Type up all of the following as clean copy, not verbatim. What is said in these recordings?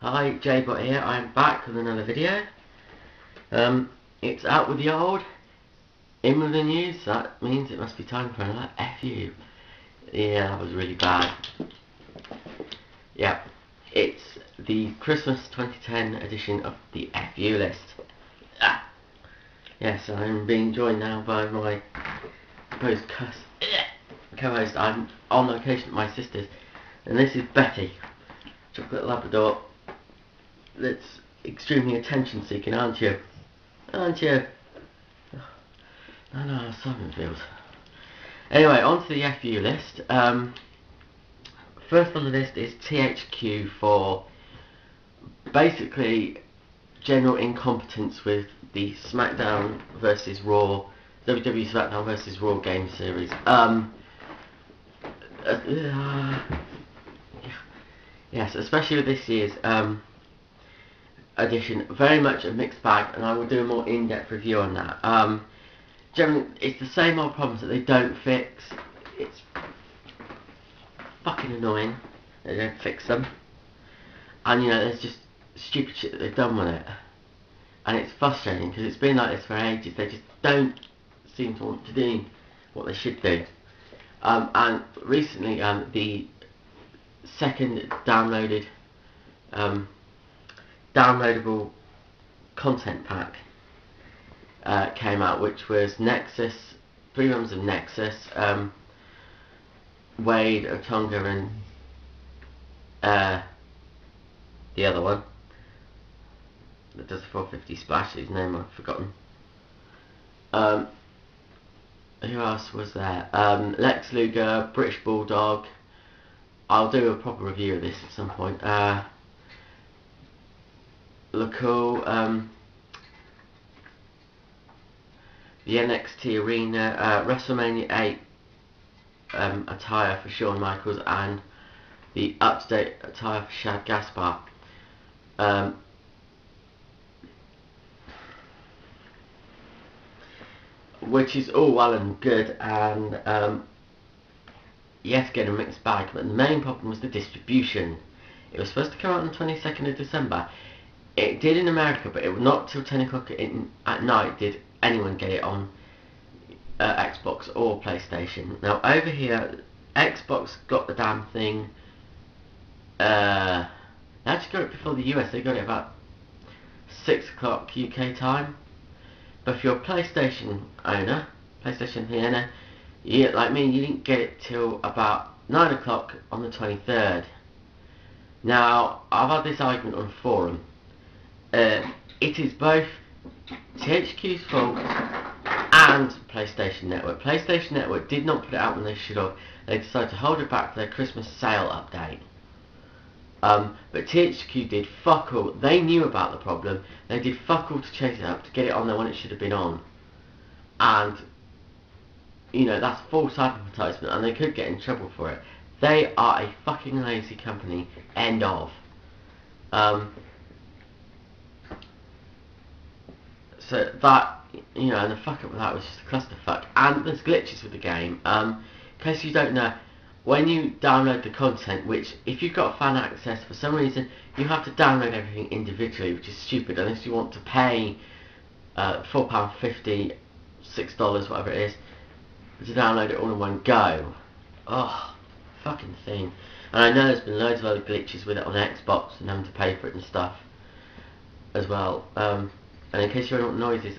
Hi, JBot here. I'm back with another video. It's out with the old, in with the news. That means it must be time for another FU. Yeah, that was really bad. Yeah, it's the Christmas 2010 edition of the FU list. Yes, I'm being joined now by my supposed co-host. I'm on location at my sister's, and this is Betty, chocolate Labrador. That's extremely attention seeking, aren't you? Aren't you? No, Simon feels. Anyway, on to the FU list. First on the list is THQ for basically general incompetence with the SmackDown vs Raw, WWE SmackDown vs Raw game series. Yes, especially with this year's edition, very much a mixed bag, and I will do a more in-depth review on that. Generally, it's the same old problems that they don't fix. It's fucking annoying they don't fix them, and you know, there's just stupid shit that they've done with it, and it's frustrating because it's been like this for ages. They just don't seem to want to do what they should do. And recently, the second downloadable content pack came out, which was Nexus, 3 runs of Nexus, Wade, Otunga, and the other one that does the 450 splash, whose name I've forgotten. Who else was there? Lex Luger, British Bulldog. I'll do a proper review of this at some point. LaCool, the NXT Arena, WrestleMania 8 attire for Shawn Michaels, and the up-to-date attire for Shad Gaspar. Which is all well and good, and yet again a mixed bag, but the main problem was the distribution. It was supposed to come out on the 22nd of December. It did in America, but it was not till 10 o'clock at night did anyone get it on Xbox or PlayStation. Now over here, Xbox got the damn thing, they actually got it before the US. They got it about 6 o'clock UK time. But if you're a PlayStation owner, PlayStation owner, you, like me, you didn't get it till about 9 o'clock on the 23rd. Now, I've had this argument on a forum. It is both THQ's fault and PlayStation Network. PlayStation Network did not put it out when they should have. They decided to hold it back for their Christmas sale update. But THQ did fuck all. They knew about the problem. They did fuck all to chase it up, to get it on there when it should have been on. And, you know, that's false advertisement, and they could get in trouble for it. They are a fucking lazy company. End of. So that, you know, and the fuck up with that was just a clusterfuck. And there's glitches with the game. In case you don't know, when you download the content, which if you've got fan access, for some reason you have to download everything individually, which is stupid unless you want to pay £4.50, $6, whatever it is, to download it all in one go. Oh, fucking thing. And I know there's been loads of other glitches with it on Xbox and having to pay for it and stuff as well. And in case you don't know what noise is,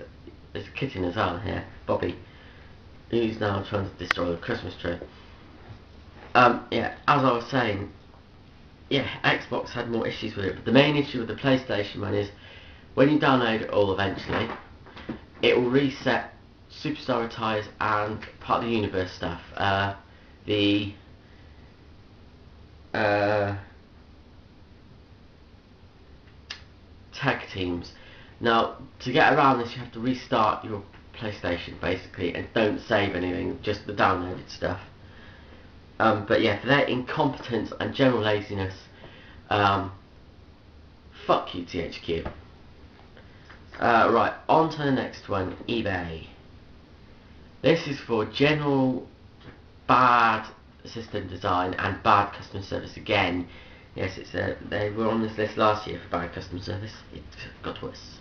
there's a kitten as well here, Bobby, who's now trying to destroy the Christmas tree. Yeah, as I was saying, yeah, Xbox had more issues with it, but the main issue with the PlayStation one is when you download it all eventually, it will reset Superstar Retires and Part of the Universe stuff. The tag teams. Now, to get around this, you have to restart your PlayStation basically, and don't save anything, just the downloaded stuff. But yeah, for their incompetence and general laziness, fuck you, THQ. Right, on to the next one, eBay. This is for general bad system design and bad customer service again. Yes, they were on this list last year for bad customer service. It got worse.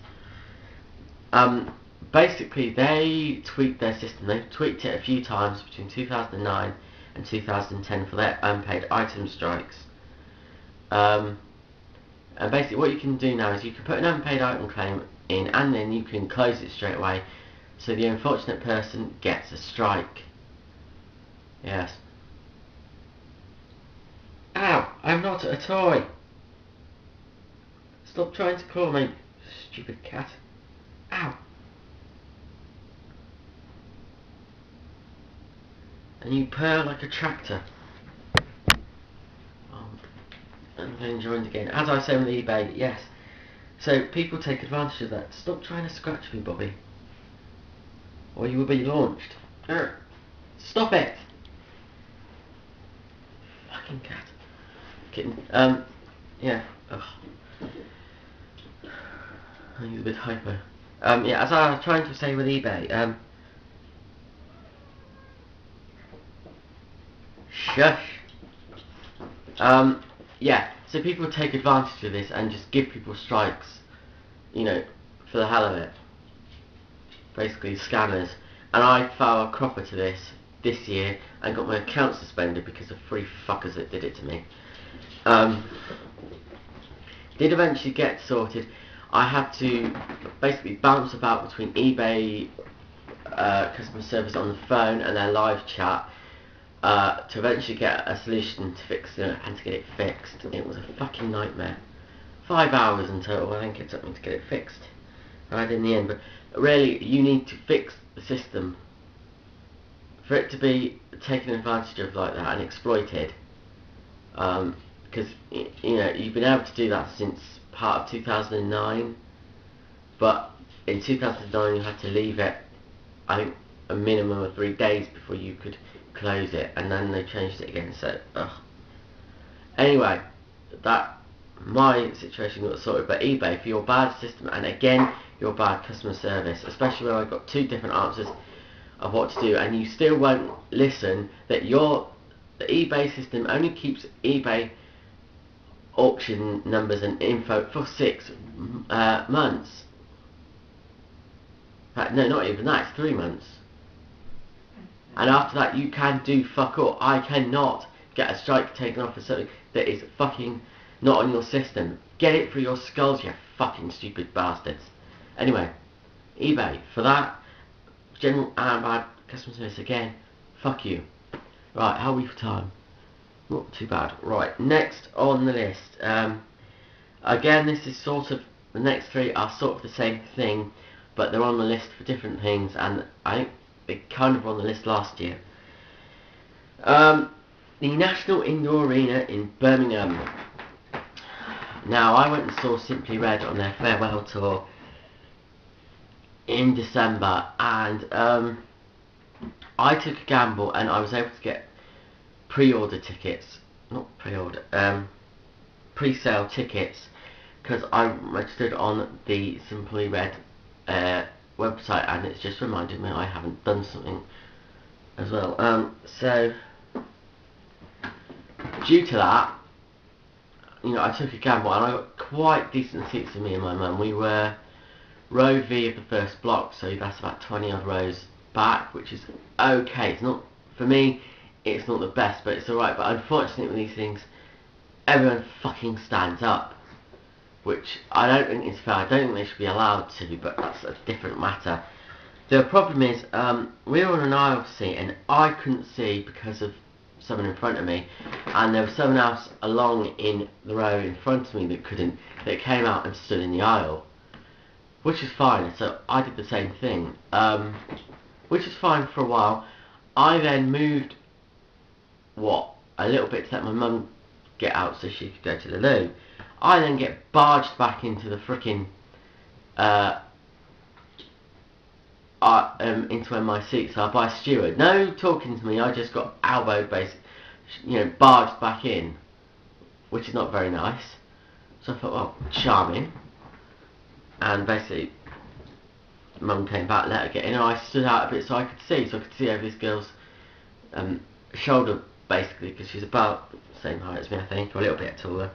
Basically, they tweaked their system. They tweaked it a few times between 2009 and 2010 for their unpaid item strikes. And basically, what you can do now is you can put an unpaid item claim in, and then you can close it straight away, so the unfortunate person gets a strike. Yes. Ow! I'm not a toy! Stop trying to claw me, stupid cat. Ow! And you purr like a tractor. And then joined again. As I say on the eBay, yes. So people take advantage of that. Stop trying to scratch me, Bobby, or you will be launched. Stop it! Fucking cat. Kitten. Yeah. Ugh. He's a bit hyper. Yeah, as I was trying to say with eBay, shush. Yeah, so people take advantage of this and just give people strikes, you know, for the hell of it. Basically scammers. And I fell a cropper to this year and got my account suspended because of 3 fuckers that did it to me. Did eventually get sorted. I had to basically bounce about between eBay customer service on the phone and their live chat to eventually get a solution to fix it and to get it fixed. It was a fucking nightmare. 5 hours in total I think it took me to get it fixed. And I did in the end, but really you need to fix the system for it to be taken advantage of like that and exploited. Because you know, you've been able to do that since part of 2009, but in 2009 you had to leave it, I think, a minimum of 3 days before you could close it, and then they changed it again. So anyway, that my situation got sorted. But eBay, for your bad system and again your bad customer service, especially when I got 2 different answers of what to do, and you still won't listen, that the eBay system only keeps eBay auction numbers and info for 6 months. No, not even that, it's 3 months. And after that you can do fuck all. I cannot get a strike taken off for something that is fucking not on your system. Get it through your skulls, you fucking stupid bastards. Anyway, eBay, for that, general and bad customer service again, fuck you. Right, how are we for time? Not too bad. Right, next on the list. Again, this is sort of, the next 3 are sort of the same thing, but they're on the list for different things, and I think they kind of were on the list last year. The National Indoor Arena in Birmingham. Now, I went and saw Simply Red on their farewell tour in December, and I took a gamble and I was able to get pre-order tickets, not pre-order, pre-sale tickets, because I registered on the Simply Red website, and it's just reminded me I haven't done something as well. So due to that, you know, I took a gamble and I got quite decent seats for me and my mum. We were row V of the first block, so that's about 20 odd rows back, which is okay. It's not, for me, it's not the best, but it's alright. But unfortunately with these things, everyone fucking stands up, which I don't think is fair. I don't think they should be allowed to, but that's a different matter. The problem is, we were on an aisle seat and I couldn't see because of someone in front of me, and there was someone else along in the row in front of me that couldn't, that came out and stood in the aisle, which is fine. So I did the same thing, which is fine for a while. I then moved a little bit to let my mum get out so she could go to the loo. I then get barged back into the frickin' into my seats are by a steward. No talking to me, I just got elbowed, basically, you know, barged back in, which is not very nice. So I thought, well, charming. And basically, Mum came back, let her get in, and I stood out a bit so I could see over this girl's shoulder, basically, because she's about the same height as me, I think, or a little bit taller.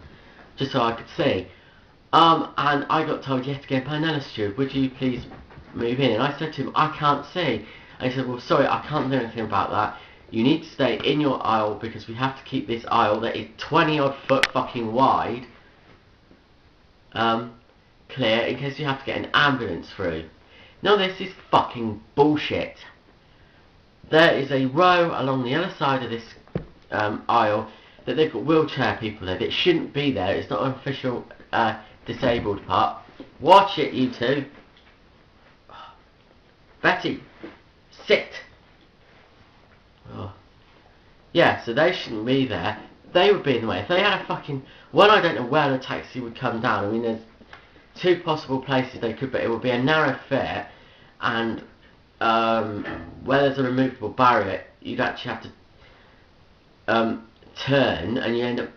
just so I could see. And I got told, yes, again, Panella steward, would you please move in? And I said to him, I can't see. And he said, well, sorry, I can't do anything about that. You need to stay in your aisle because we have to keep this aisle that is 20 odd foot fucking wide clear in case you have to get an ambulance through. Now this is fucking bullshit. There is a row along the other side of this aisle that they've got wheelchair people there that shouldn't be there. It's not an official disabled part. Watch it, you two. Betty, sit. Oh. Yeah, so they shouldn't be there. They would be in the way. If they had a fucking... Well, I don't know where the taxi would come down. I mean, there's two possible places they could, but it would be a narrow fit, and where there's a removable barrier, you'd actually have to turn, and you end up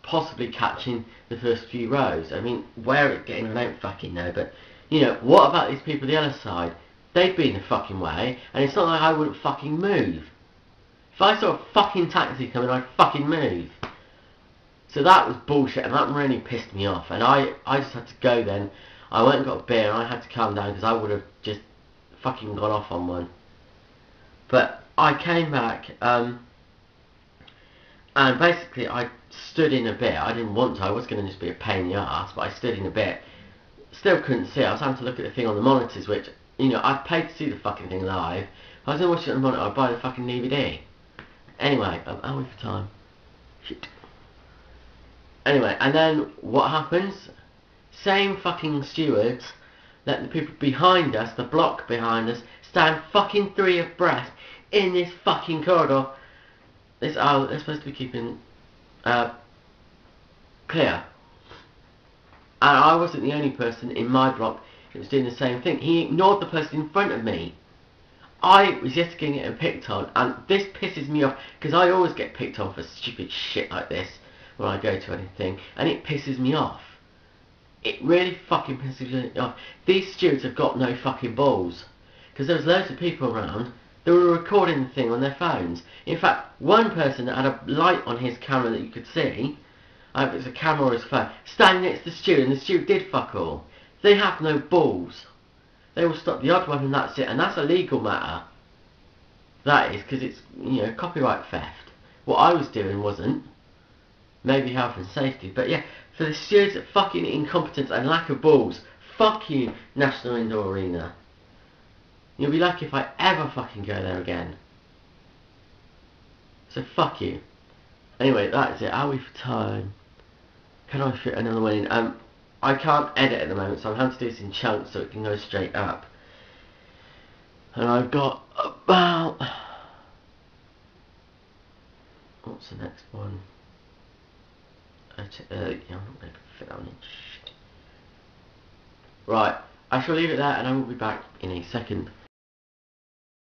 possibly catching the first few rows. I mean, where it's getting, I don't fucking know, but, you know, what about these people the other side? They'd be in the fucking way, and it's not like I wouldn't fucking move. If I saw a fucking taxi coming, I'd fucking move. So that was bullshit, and that really pissed me off, and I just had to go then. I went and got a beer, and I had to calm down, because I would have just fucking gone off on one. But I came back, and basically I stood in a bit. I didn't want to, I was going to just be a pain in the arse, but I stood in a bit. Still couldn't see it. I was having to look at the thing on the monitors, which, you know, I'd paid to see the fucking thing live. If I was going to watch it on the monitor, I'd buy the fucking DVD. Anyway, I'm we for time. Shit. Anyway, and then what happens? Same fucking stewards let the people behind us, the block behind us, stand fucking 3 abreast in this fucking corridor. This aisle they're supposed to be keeping clear. And I wasn't the only person in my block that was doing the same thing. He ignored the person in front of me. I was just getting picked on, and this pisses me off, because I always get picked on for stupid shit like this when I go to anything, and it pisses me off. It really fucking pisses me off. These stewards have got no fucking balls, because there was loads of people around that were recording the thing on their phones. In fact, one person that had a light on his camera that you could see, if it was a camera or his phone, standing next to the steward, and the steward did fuck all. They have no balls. They will stop the odd one and that's it, and that's a legal matter. That is, because it's, you know, copyright theft. What I was doing wasn't. Maybe health and safety, but yeah, for the stewards' fucking incompetence and lack of balls, fuck you, National Indoor Arena. You'll be lucky if I ever fucking go there again. So fuck you. Anyway, that's it. Are we for time? Can I fit another one in? I can't edit at the moment, so I'm having to do this in chunks so it can go straight up. And I've got about... What's the next one? Yeah, I'm not going to fit that one in. Shit. Right, I shall leave it there, and I will be back in a second.